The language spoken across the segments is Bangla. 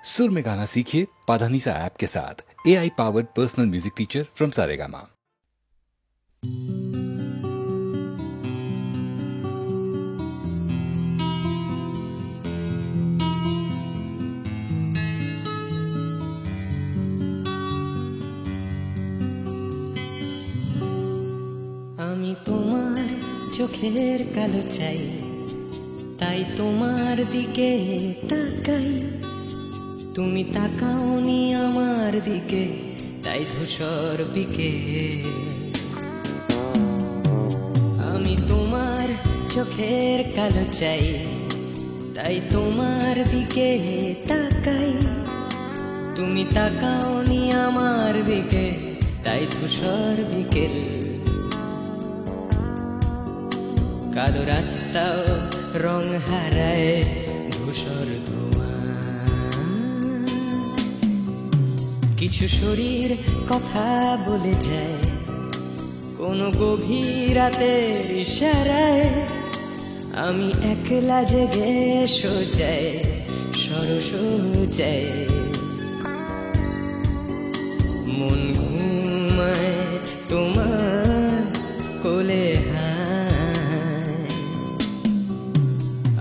सुर में गाना सीखिए पाधानीसा ऐप के साथ। AI powered personal music teacher from Saregama. আমি তোমার চোখের কালো চাই, তাই তোমার দিকে তাকাই। তুমি তাকাওনি আমার দিকে, তাই ধূসর বিকেল। আমি তোমার চোখের কালো চাই, তাই তোমার দিকে তাকাই। তুমি তাকাওনি আমার দিকে, তাই ধূসর বিকেল। কালো রাস্তাও রং হারায় ধূসর ধোঁয়া। কিছু শরীর কথা বলে যায় কোনো গভীর রাতের ইশারায়। আমি একলা জেগে সোজায় সরস যায়। মন ঘুমায় তোমার কোলে হায়।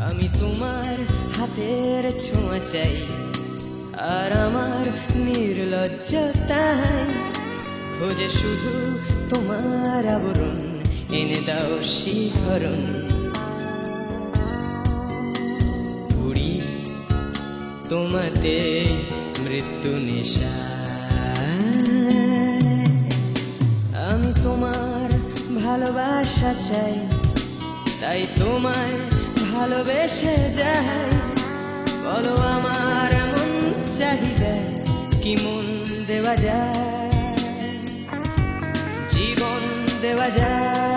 আমি তোমার হাতের ছোঁয়া চাই, আর আমার নির্লজ্জতায় খোঁজে শুধু তোমার আবরণ। এনে দাও শিহরণ। ঘুরি তোমাতে মৃত্যু নেশা। আমি তোমার ভালোবাসা চাই, তাই তোমায় ভালোবেসে যাই। বলো আমার এমন চাহিদা কি মন দেওয়া যায়, জীবন দেওয়া যায়।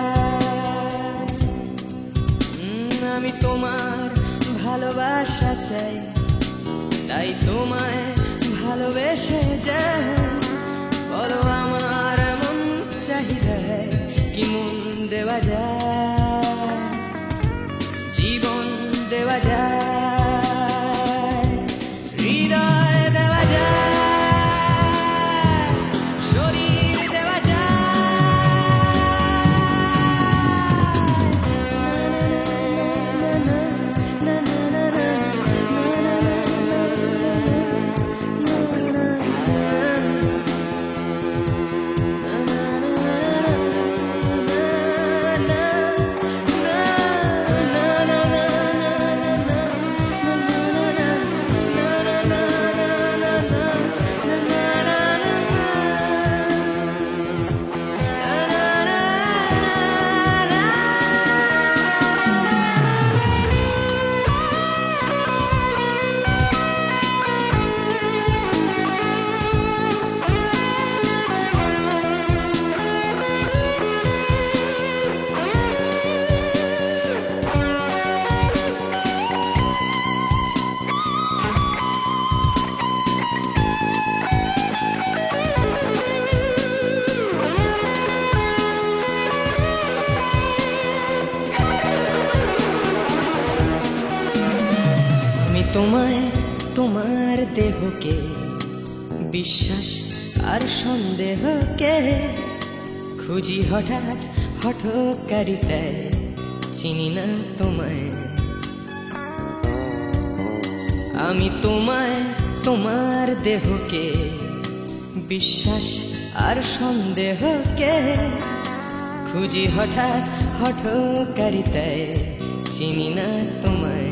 আমি তোমার ভালোবাসা চাই, তাই তোমায় ভালোবেসে যাই। বলো আমার এমন চাহিদা কি মন দেওয়া যায়, জীবন দেওয়া যায়, হৃদয় দেওয়া যায়, শরীর দেওয়া তোমায় তোমার দেহকে বিশ্বাস আর সন্দেহকে খুঁজি হঠাৎ হঠকারিতায়। চিনি না তোমায় আমি, তোমায় তোমার দেহকে বিশ্বাস আর সন্দেহকে খুঁজি হঠাৎ হঠকারিতায়। চিনি না তোমায়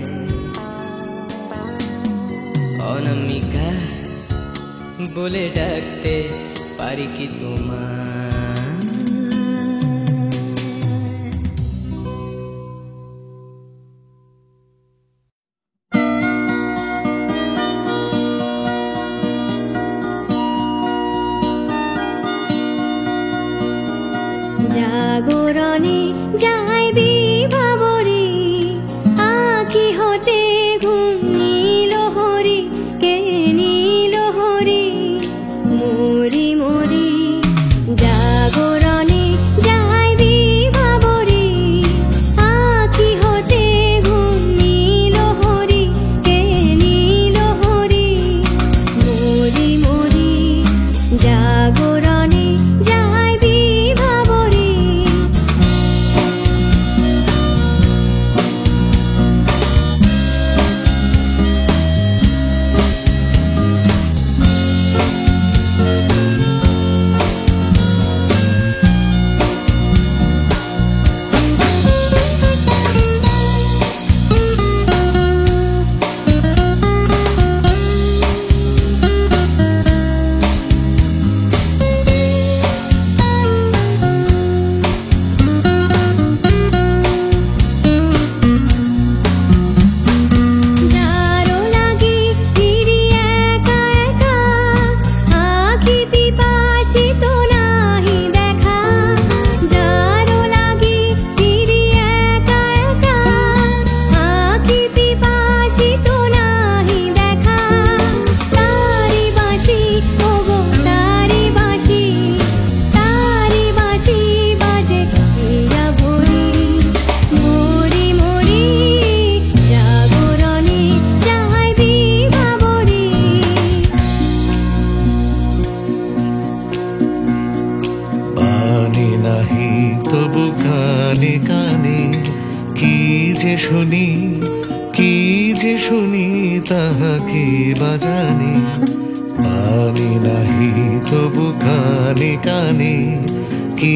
অনামিকা বলে ডাকতে পারি কি তোমায়? জাগরণে যাই বিভাবরী, আঁখি হতে ঘুম নীল হরি, কে নীল হরি মরি মরি। জাগরণে যাই বিভাবরী, আঁখি হতে ঘুম নীল হরি, কে নীল হরি বাজানে পানি নাহি তবু কানে কানে কি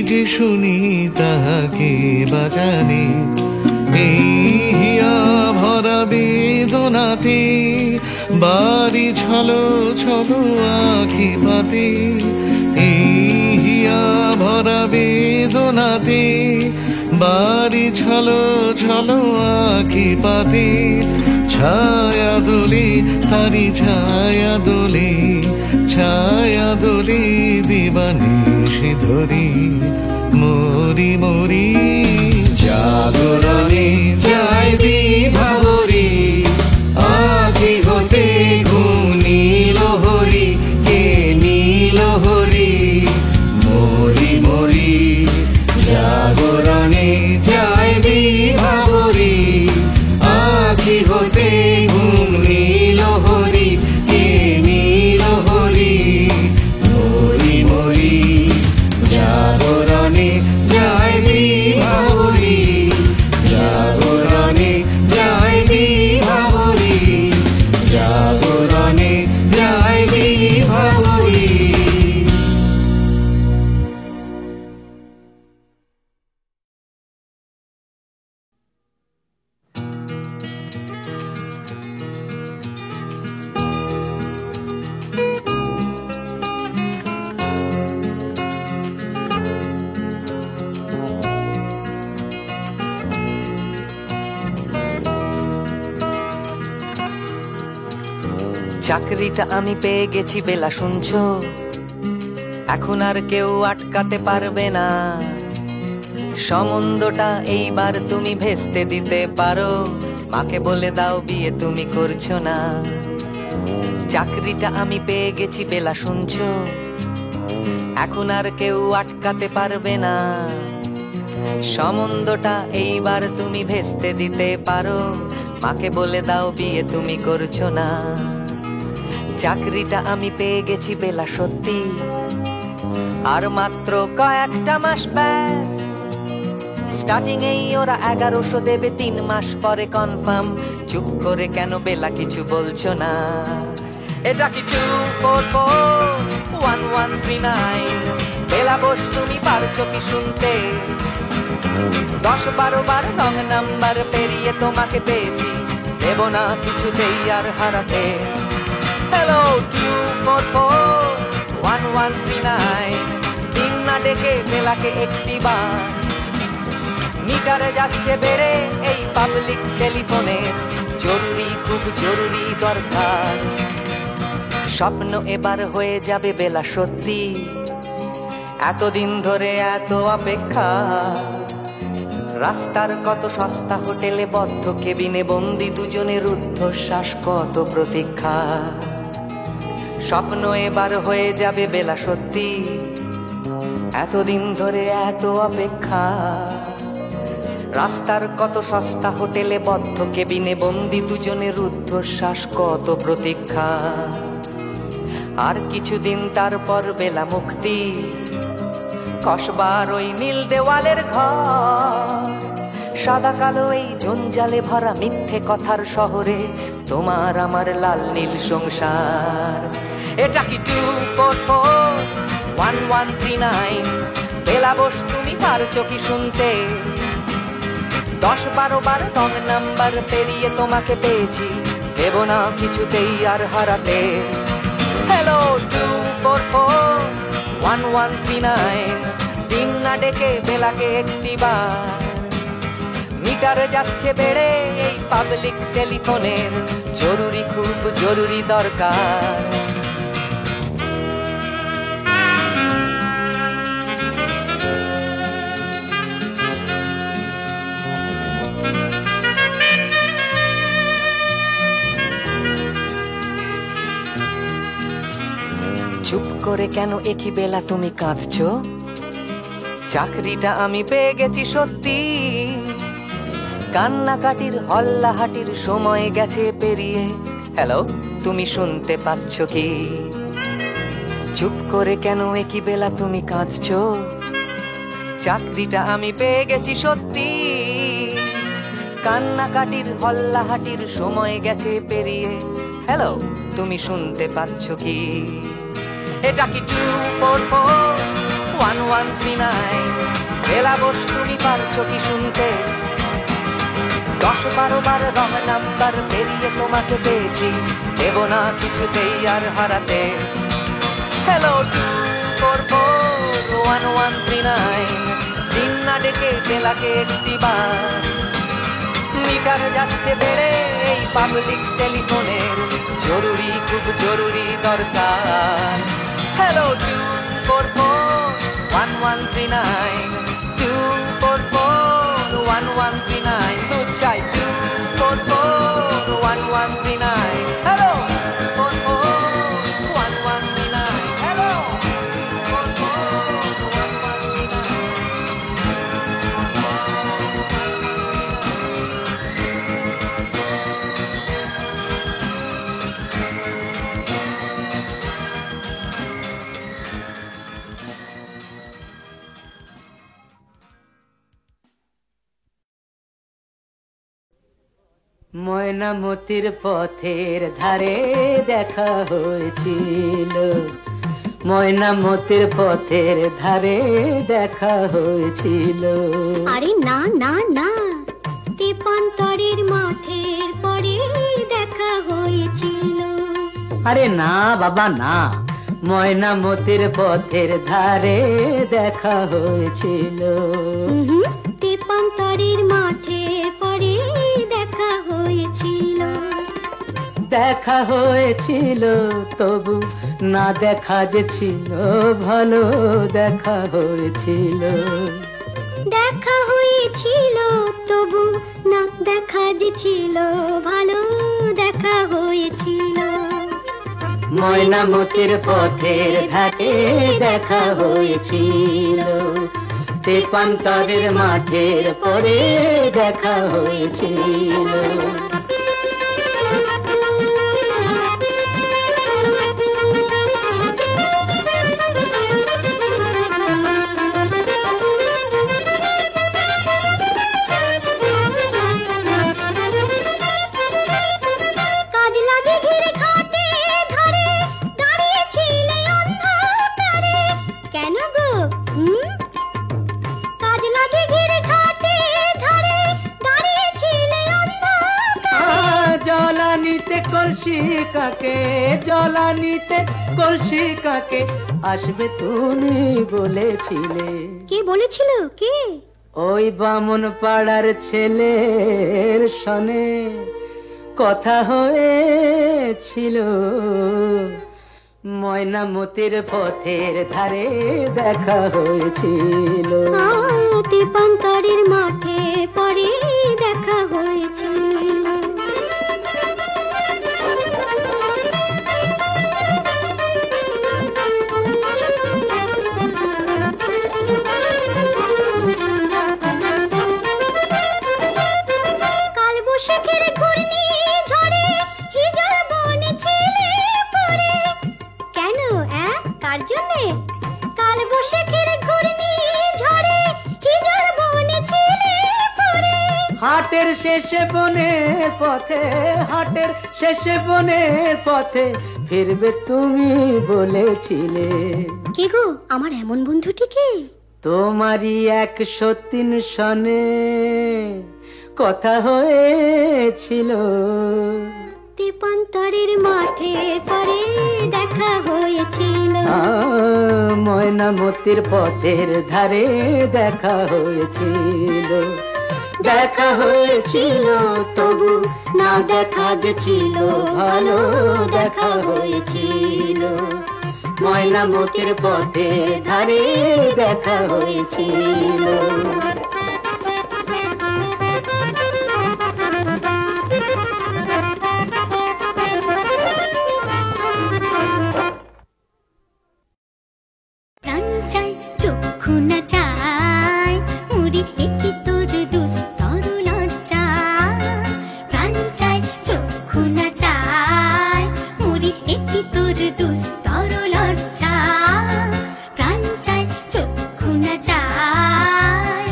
যে শুনি তাহাকে বাজানে এই হিয়া ভরা বেদনাতে বাড়ি ছলো ছলো আখি পাতে এই হিয়া ভরা বেদনাতে বাড়ি ছলো ছলো আখি পাতে ছায়া দোলে তারি ছায়া দোলে দিবানিশি ধরি মরি মরি জাগরণে যাই বিভাবরী আখি হতে ঘুম নীল হরি কে নীল হরি মরি মরি জাগরণে যাই বিভাবরী আখি হতে ঘুম নীল হরি কে নীল হরি মরি মরি জাগরণে যাই বিভাবরী জাগরণে যাই বিভাবরী জাগরণে যাই বিভাবরী। চাকরিটা আমি পেয়ে গেছি বেলা শুনছো, এখন আর কেউ আটকাতে পারবে না। সম্বন্ধটা এইবার তুমি ভেস্তে দিতে পারো, মাকে বলে দাও বিয়ে তুমি করছো না। চাকরিটা আমি পেয়ে গেছি বেলা শুনছো, এখন আর কেউ আটকাতে পারবে না। সম্বন্ধটা এইবার তুমি ভেস্তে দিতে পারো, মাকে বলে দাও বিয়ে তুমি করছো না। চাকরিটা আমি পেয়ে গেছি বেলা সত্যি, আর মাত্র কয়েকটা মাস ব্যাস। স্টার্টিং এই ওরা 1100 দেবে, 3 মাস পরে কনফার্ম। চুপ করে কেন বেলা কিছু বলছো না? এটা কি 2441139? বেলা বস তুমি পারছো কি শুনতে? 10-12 বার রং নাম্বার পেরিয়ে তোমাকে পেয়েছি, দেব না কিছুতেই আর হারাতে। হ্যালো 2441139, দিন না ডেকে বেলাকে একটিবার। মিটারে যাচ্ছে বেড়ে এই পাবলিক টেলিফোনের, জরুরি খুব জরুরি দরকার। স্বপ্ন এবার হয়ে যাবে বেলা সত্যি, এতদিন ধরে এত অপেক্ষা। রাস্তার কত সস্তা হোটেলে বদ্ধ কেবিনে বন্দি দুজনের রুদ্ধশ্বাস, কত প্রতীক্ষা। স্বপ্ন এবার হয়ে যাবে বেলা সত্যি, এতদিন ধরে এত অপেক্ষা। রাস্তার কত সস্তা হোটেলে বদ্ধ কেবিনে বন্দি দুজনের রুদ্ধশ্বাস, কত প্রতীক্ষা। আর কিছুদিন তারপর বেলা মুক্তি, কসবার ওই নীল দেওয়ালের ঘর। সাদা কালো এই জঞ্জালে ভরা মিথ্যে কথার শহরে তোমার আমার লাল নীল সংসার। এটা কি 2441139? বেলা বস তুমি পারছো কি শুনতে? 10-12 বার রং নাম্বার পেরিয়ে তোমাকে পেয়েছি, দেব না কিছুতেই আর হারাতে। হ্যালো 2441139, দিন না ডেকে বেলাকে একটিবার। মিটারে যাচ্ছে বেড়ে এই পাবলিক টেলিফোনের, জরুরি খুব জরুরি দরকার। চুপ করে কেন একই বেলা তুমি কাঁদছো? চাকরিটা আমি পেয়ে গেছি সত্যি, কান্নাকাটির হল্লাহাটির সময় গেছে পেরিয়ে। হ্যালো তুমি শুনতে পাচ্ছ কি? চুপ করে কেন একই বেলা তুমি কাঁদছো? চাকরিটা আমি পেয়ে গেছি সত্যি, কান্নাকাটির হল্লাহাটির সময় গেছে পেরিয়ে। হ্যালো, তুমি শুনতে পাচ্ছ কি? এটা কি 2441139? বেলা বস, তুমি পারছো কি শুনতে? 10-12 বার রং নাম্বার পেরিয়ে তোমাকে পেয়েছি, দেব না কিছুতেই আর হারাতে। হ্যালো 2441139, দিন না ডেকে বেলাকে একটি বার। মিটার যাচ্ছে বেড়ে এই পাবলিক টেলিফোনের, জরুরি খুব জরুরি দরকার। হ্যালো 2441139, 2441139, দু চাই 2441139। Hello 2441139, hello 2441139। ময়নামতির পথের ধারে দেখা হয়েছিল, ময়নামতির পথের ধারে দেখা হয়েছিল। আরে না না না, তেপান্তরের মাঠের পরে দেখা হয়েছিল। আরে না বাবা না, ময়নামতির পথের ধারে দেখা হয়েছিল। তেপান্তরের মাঠের পরে দেখা হয়েছিল। দেখা হয়েছিল তবু না দেখা যে ছিল ভালো, দেখা হয়েছিল। দেখা হয়েছিল তবু না দেখা যে ছিল ভালো, দেখা হয়েছিল। ময়নামতির পথের ধারে দেখা হয়েছিল, তেপান্তরের মাঠের পরে দেখা হয়েছিল। কলসি কাকে, জলানিতে কলসি কাকে আসবে তুমি বলেছিলে। কে বলেছিল? কে? ওই বামন পাড়ার ছেলের সনে কথা হয়েছিল। ময়নামতির পথের ধারে দেখা হয়েছিল। তেপান্তরের মাঠে পরে দেখা হয়েছিল। হাটের শেষে বনের পথে, হাটের শেষে বনের পথে ফিরবে তুমি বলেছিলে। কে গো আমার এমন বন্ধুটিকে? তোমারই 103 সনে কথা হয়েছিল। তেপান্তরের মাঠে পরে দেখা হয়েছিল। ময়নামতির পথের ধারে দেখা হয়েছিল। দেখা হয়েছিল তবু না দেখা যে ছিল ভালো, দেখা হয়েছিল। ময়নামতির পথের ধারে দেখা হয়েছিল। প্রাণ চাই চক্ষু না চাই মুড়ি একটি তোর দুস্তর লজ্জা। প্রাণ চাই চক্ষু না চাই মুড়ি একটি তোর দুস্তর লজ্জা। প্রাণ চাই চক্ষু না চাই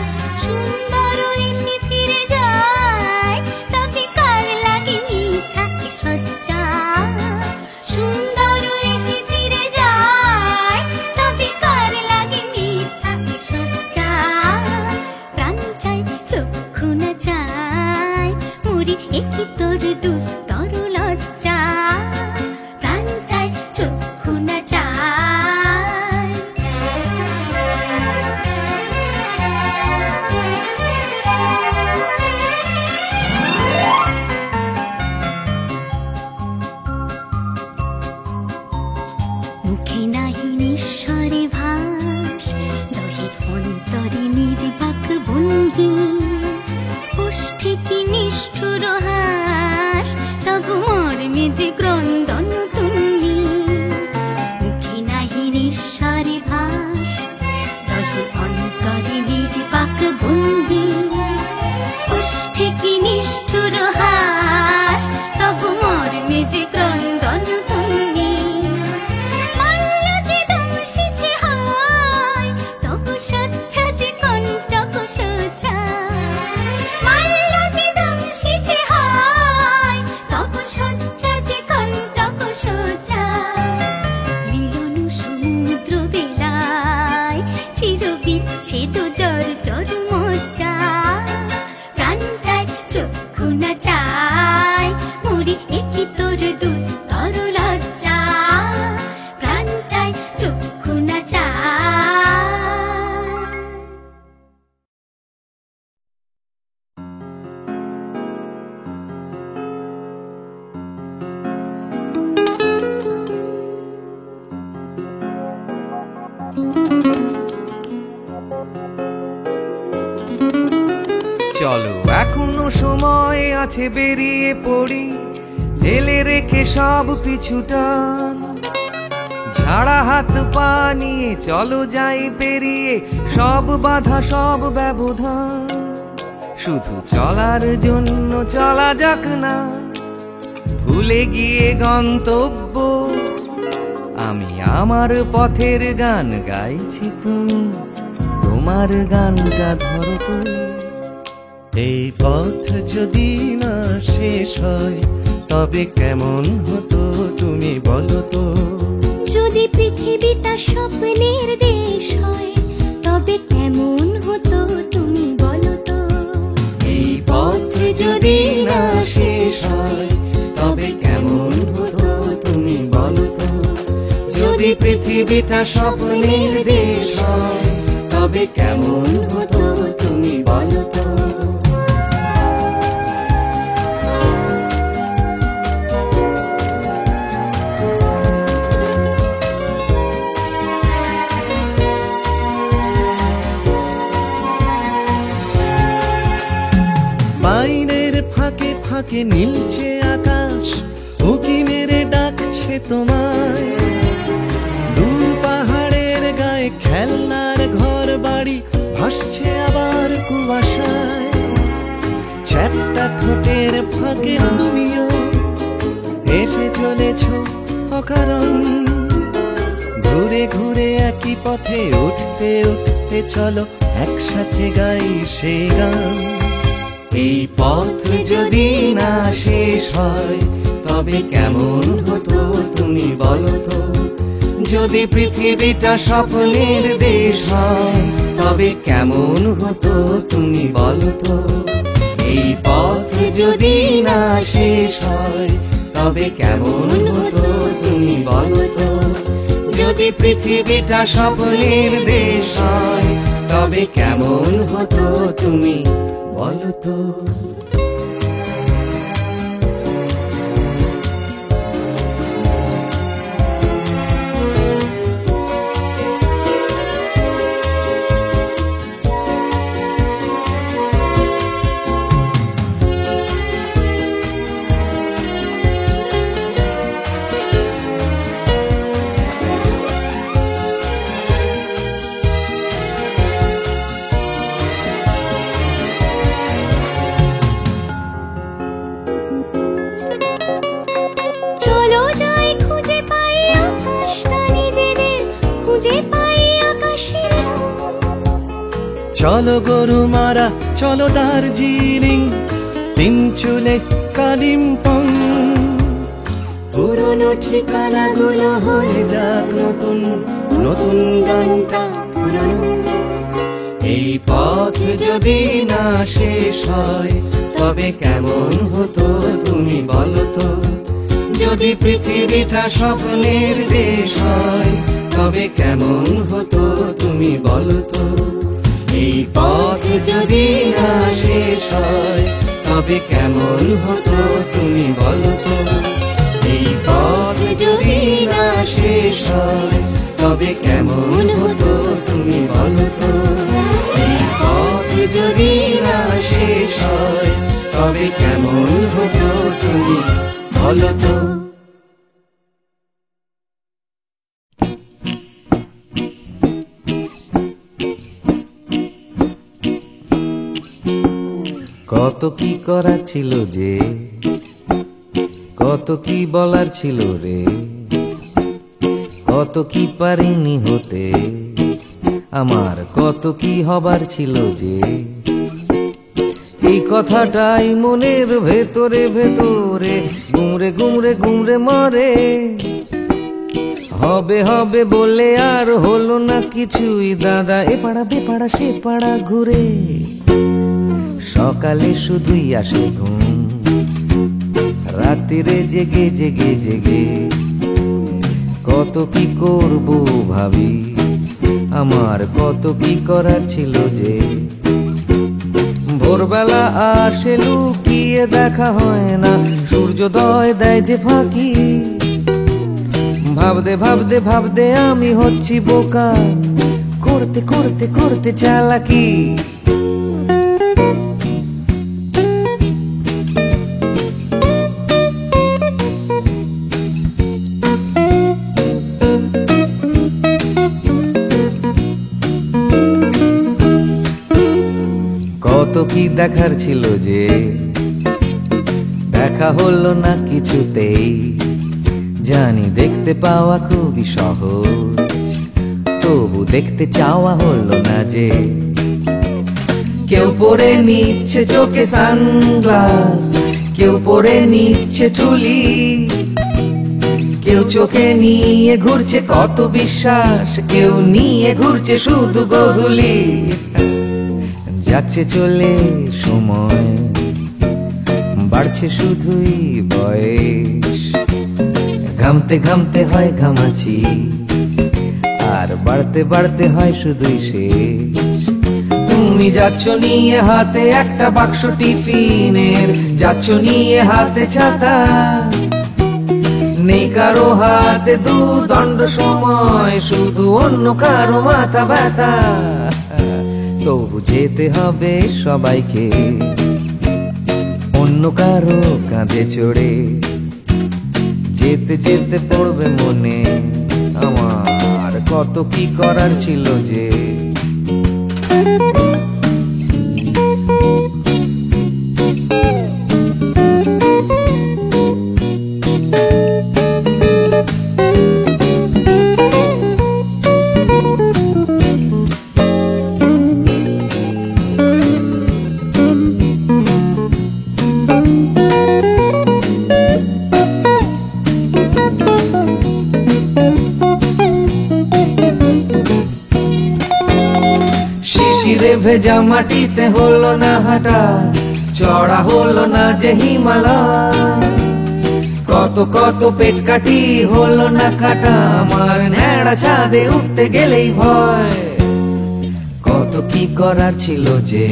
সজ্জা সুন্দর এসে ফিরে যায় তবে কার লাগে মিথ্যা সজ্জা প্রাণ চাই চক্ষু না চাই মরি একই তোর দুস্তর লজ্জা প্রাণ চাই চক্ষু না চাই মুখে নাহি নিঃস্বরে ভাস দহে অন্তরে নির্বাক ভঙ্গি ওষ্ঠে কি নিষ্ঠুর হাস তবু মর্মে যে ক্রন্দন তুমি মুখে নাহি নিঃস্বরে ভাস দহে অন্তরে নির্বাক ভঙ্গি ওষ্ঠে কি নিষ্ঠুর হাস তবু মর্মে যে ক্রন্দন তুমি মাল্য যে দংশিছে হয় তবু সচ্ছা যে কণ্টক সোজা মাল্য যে দংশিছে হয় তবু সচ্ছা যে কণ্টক সোজা মিলন সমুদ্র বেলায় চির বিচ্ছেদ জর জর মজ্জা প্রাণ চাই চক্ষু না চাই মরি একই তোর দুস্তর লজ্জা প্রাণ চাই চক্ষু না চাই চলো এখনো সময় আছে বেরিয়ে পড়ি ঢেলে রেখে সব পিছুটান ঝাড়া হাত পা নিয়ে চলো যাই পেরিয়ে সব বাধা সব ব্যবধান শুধু চলার জন্য চলা যাক না ভুলে গিয়ে গন্তব্য আমি আমার পথের গান গাইছি তুমি তোমার গানটা ধরো তো এই পথ যদি না শেষ হয় তবে কেমন হতো তুমি বলো তো যদি পৃথিবীটা স্বপ্নের দেশ হয় তবে কেমন হতো তুমি বলো তো এই পথ যদি না শেষ হয় তবে কেমন হতো তুমি বলো তো যদি পৃথিবীটা স্বপ্নের দেশ হয় তবে কেমন হতো তুমি বলো তো বাইরের ফাঁকে ফাঁকে নীলছে আকাশ উকি মেরে ডাকছে তোমায় দূর পাহাড়ের গায়ে খেলনার ঘর বাড়ি ভাসছে আবার কুয়াশায় চ্যাপ্টা ঠোঁটের ফাঁকে তুমিও এসে চলেছ অকারণ ঘুরে ঘুরে একই পথে উঠতে উঠতে চলো একসাথে গাই সে গান এই পথ যদি না শেষ হয় তবে কেমন হতো তুমি বলো তো যদি পৃথিবীটা স্বপ্নের দেশ হয় তবে কেমন হতো তুমি বলো তো এই পথ যদি না শেষ হয় তবে কেমন হতো তুমি বলো তো যদি পৃথিবীটা স্বপ্নের দেশ হয় তবে কেমন হতো তুমি বলো তো চলো গরু মারা চলো দার্জিলিং তিনচুলে কালিম্পং পুরনো ঠিকানাগুলো হয়ে যাক নতুন, নতুন গানটা পুরনো। এই পথ যদি না শেষ হয় তবে কেমন হতো তুমি বলো তো? যদি পৃথিবীটা স্বপ্নের দেশ হয় তবে কেমন হতো তুমি বলো তো? এই পথ যদি না শেষ হয় তবে কেমন হতো তুমি বলো তো? এই পথ যদি না শেষ হয় তবে কেমন হতো তুমি বলো তো? এই পথ যদি না শেষ হয় তবে কেমন হতো তুমি বলো তো? কত কি করার ছিল যে, কত কি বলার ছিল রে, কত কি পারিনি হতে, আমার কত কি হবার ছিল যে। এই কথাটাই মনের ভেতরে ভেতরে গুমরে গুমরে গুমরে মরে। হবে হবে বলে আর হলো না কিছুই দাদা, এ পাড়া বে পাড়া সে পাড়া ঘুরে। সকালে শুধুই আসে ঘুম, রাত্রিরে জেগে জেগে জেগে কত কি করব ভাবি, আমার কত কি করার ছিল যে। ভোরবেলা আসে লুকিয়ে দেখা হয় না, সূর্যোদয় দেয় যে ফাঁকি। ভাবতে ভাবতে ভাবতে আমি হচ্ছি বোকা, করতে করতে করতে চালাকি। কত কি দেখার ছিল যে, দেখা হলো না কিছুতেই। জানি দেখতে পাওয়া খুবই সহজ, তবু দেখতে চাওয়া হলো না যে। কেউ পরে নিচ্ছে চোখে সানগ্লাস, কেউ পরে নিচ্ছে ঠুলি, কেউ চোখে নিয়ে ঘুরছে কত বিশ্বাস, কেউ নিয়ে ঘুরছে শুধু গোধূলি। যাচ্ছে চলে সময়, বাড়ছে শুধুই বয়স, ঘামতে ঘামতে হয় ঘামাচি, আর বাড়তে বাড়তে হয় শুধুই শেষ। তুমি যাচ্ছ নিয়ে হাতে একটা বাক্স টিফিনের, যাচ্ছ নিয়ে হাতে ছাতা, নেই কারো হাতে দুদণ্ড সময়, শুধু অন্য কারো মাথা ব্যথা। তবু যেতে হবে সবাইকে অন্য কারো কাঁধে চড়ে। যেতে যেতে পড়বে মনে আমার কত কি করার ছিল যে। শিশিরে ভেজা মাটিতে হলো না হাঁটা, চড়া হলো না যে হিমালয়। কত কত পেট কাটি হলো না কাটা, আমার ন্যাড়া ছাদে উঠতে গেলেই ভয়। কত কি করার ছিল যে,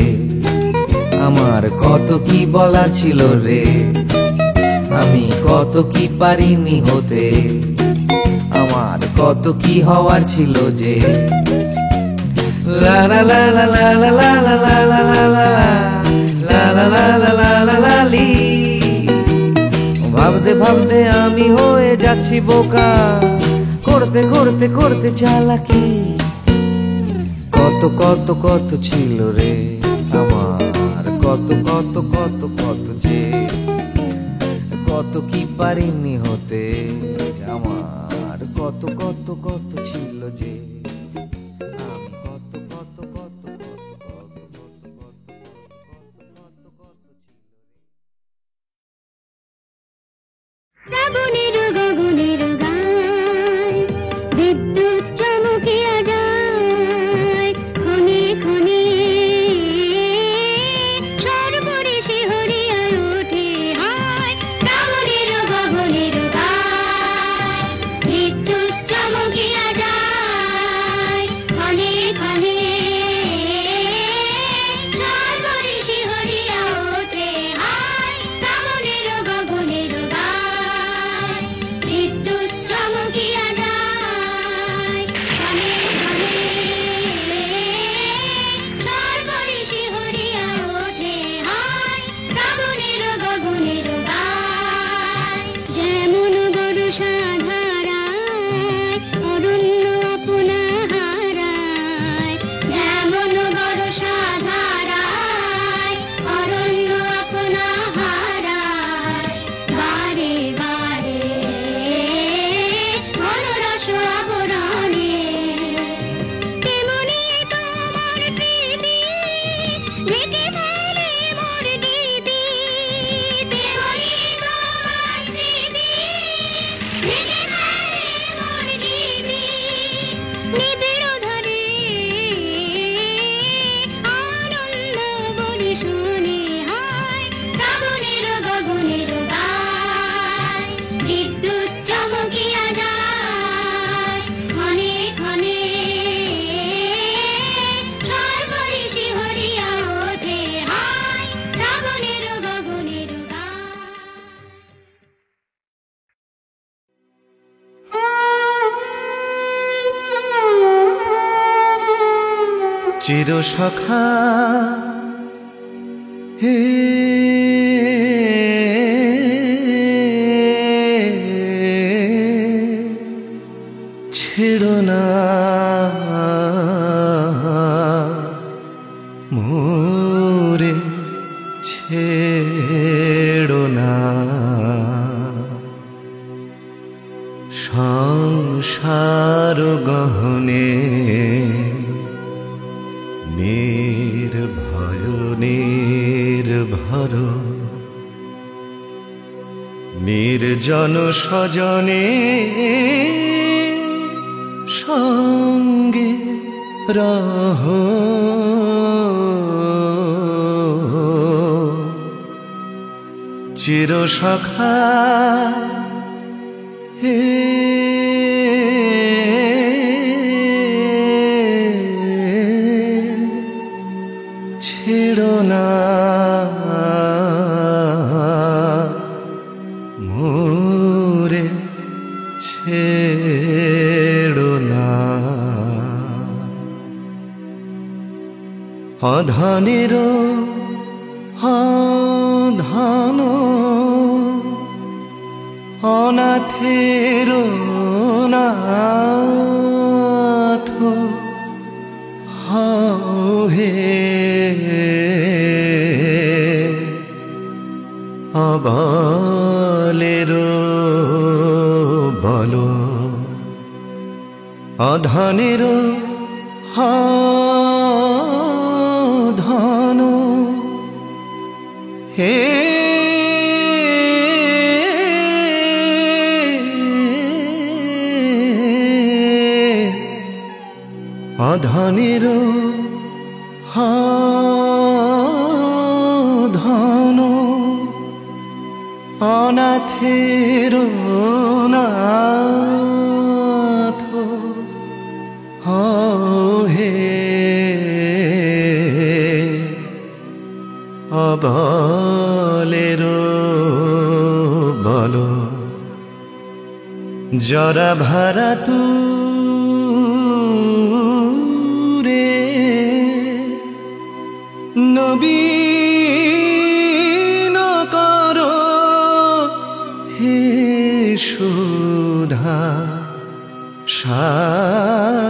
আমার কত কি বলার ছিল রে, আমি কত কি পারিনি হতে, আমার কত কি হওয়ার ছিল যে। লা লা লা লা লা লা লা লা লা লা লা লা লা লা লা লা লা লা লা লি। ভাবতে ভাবতে আমি হয়ে যাচ্ছি বোকা, করতে করতে করতে চালাকি। কত কত কত ছিল রে আমার, কত কত কত কত যে। কত কি পারিনি হতে, আমার কত কত কত ছিল যে। শ্রাবণের গগনে চিরসখা হে ছেড়ো না মোরে, ছেড়ো না সংসার গহনে নির্ভয় নির্ভর নির্জন স্বজনে সঙ্গে রহ চিরসখা হে ছেড়ো না মোরে, ছেড়ো না অধনের ধন অনাথের নাথ হে অবলের বল অধনের ধন হে অধনের ধন অনাথের নাথ হে অবলের বল জরা ভারা তু নবীন কর হে সুধা সাগর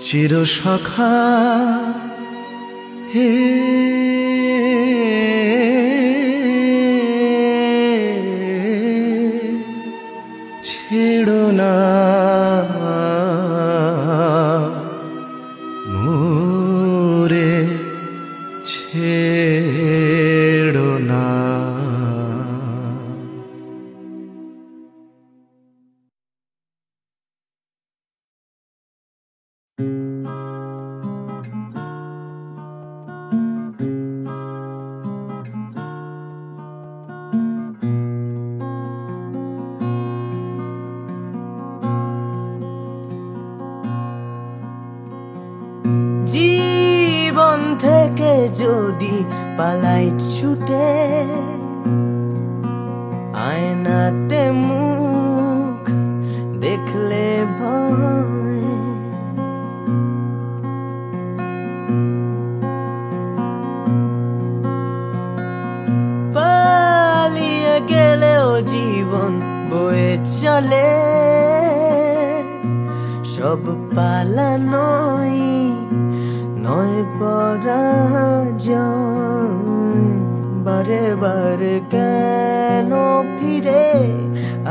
চিরসখা হে ছেড়ো না মোরে, ছেড়ো না জীবন থেকে যদি পালাই ছুটে আয়নাতে মুখ দেখলে ভয় পালিয়ে গেলেও জীবন বয়ে চলে সব পালানোই নয় পরাজয় বারে বারে কেন ফিরে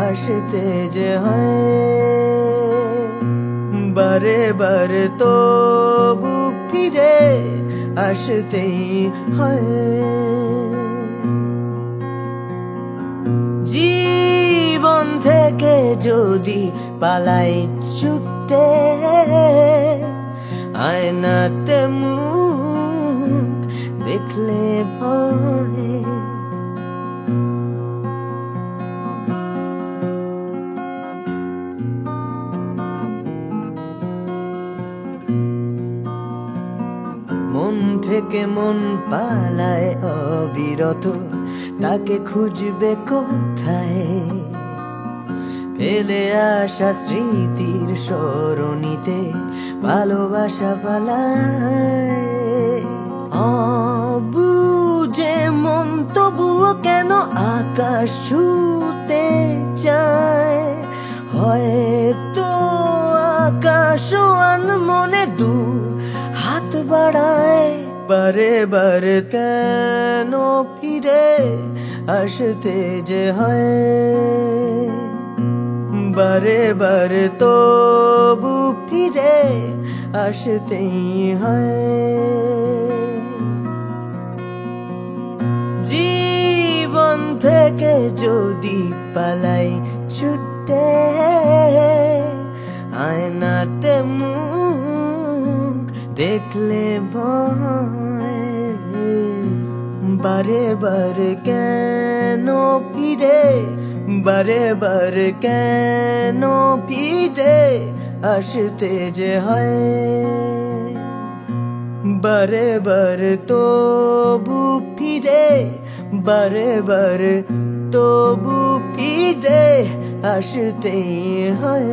আসতে যে হয় বারে বারে তবু ফিরে আসতেই হয় জীবন থেকে যদি পালাই ছুটে আয়নাতে মুখ দেখলে ভয় মন থেকে মন পালায় অবিরত তাকে খুঁজবে কোথায় ফেলে আসা স্মৃতির সরণিতে ভালোবাসা পালায়। অবুঝে মন তবুও কেন আকাশ ছুতে চায়, হয়তো আকাশ মনে দু হাত বাড়ায়। বারে বারে কেন ফিরে আসতে যে হয়, বারে বারে তবু ফিরে আসতেই হয়। জীবন থেকে যদি পালাই ছুটে, আয়নাতে মুখ দেখলে ভয়। বারে বারে কেন ফিরে, বারে বারে কেন ফিরে আসতে যে হয়, বারে বারে তবু ফিরে, বারে বারে তবু ফিরে আসতেই হয়।